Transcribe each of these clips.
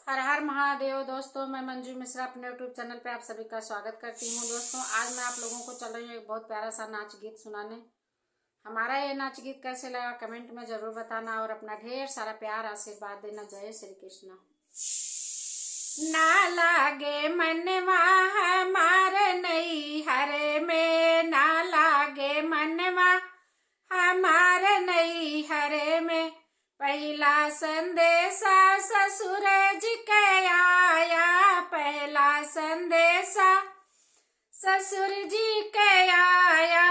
हर हर महादेव। दोस्तों, मैं मंजू मिश्रा अपने यूट्यूब चैनल पे आप सभी का स्वागत करती हूँ। दोस्तों, आज मैं आप लोगों को चल रही हूँ एक बहुत प्यारा सा नाच गीत सुनाने। हमारा ये नाच गीत कैसे लगा कमेंट में जरूर बताना और अपना ढेर सारा प्यार आशीर्वाद देना। जय श्री कृष्ण। ना लागे मनवा हमार नई हरे में, ना लागे मनवा हमार नई हरे में। पहला संदेशा ससुर जी के आया, पहला संदेशा ससुर जी के आया।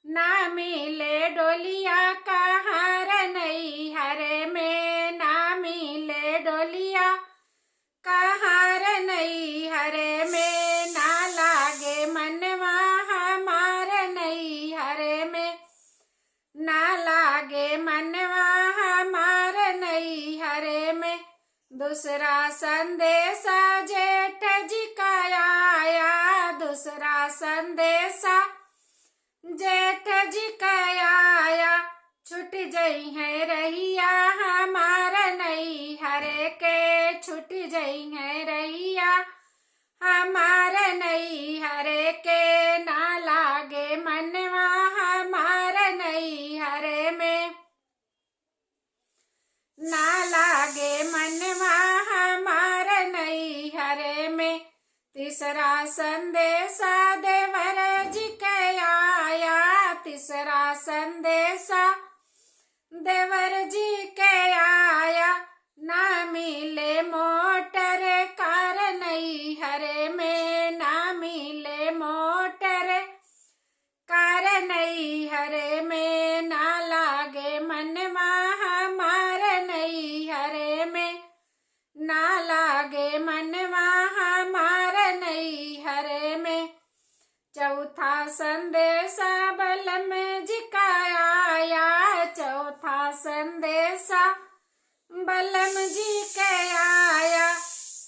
ना मिले डोलिया कहाँ नई हरे में, ना मिले डोलिया कहाँ नई हरे में। ना लागे मनवा हमार नई हरे में, ना लागे मनवा हमार नई हरे में। दूसरा संदेशा जेठ जी का आया, दूसरा संदेशा जेठ जी का आया। छूट जई है रहिया हमार नई हरे के, छूट जई है रहिया हमार नई हरे के। ना लागे मनवा हमार नई हरे में, ना लागे मनवा हमार नई हरे में। तीसरा संदेशा देवर जी के आया, तीसरा संदेशा देवर जी के आया। ना मिले मोटर कार नई हरे में, ना मिले मोटर कार नई हरे में। ना लागे मनवा हमार नई हरे में, ना लागे मनवा हमार नई हरे में। चौथा संदेशा बलम जी का आया, चौथा संदेशा बलम जी के आया।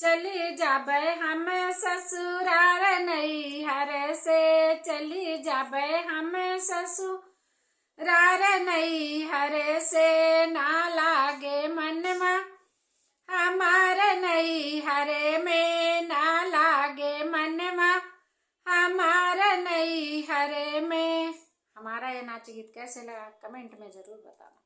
चली जाबे हम ससुरार नई हरे से, चली जाबे हम ससुरार नई हरे से। ना लागे मनवा हमार नई हरे में, ना लागे मनवा हमार नई हरे में। हमारा ये नाच गीत कैसे लगा कमेंट में जरूर बताना।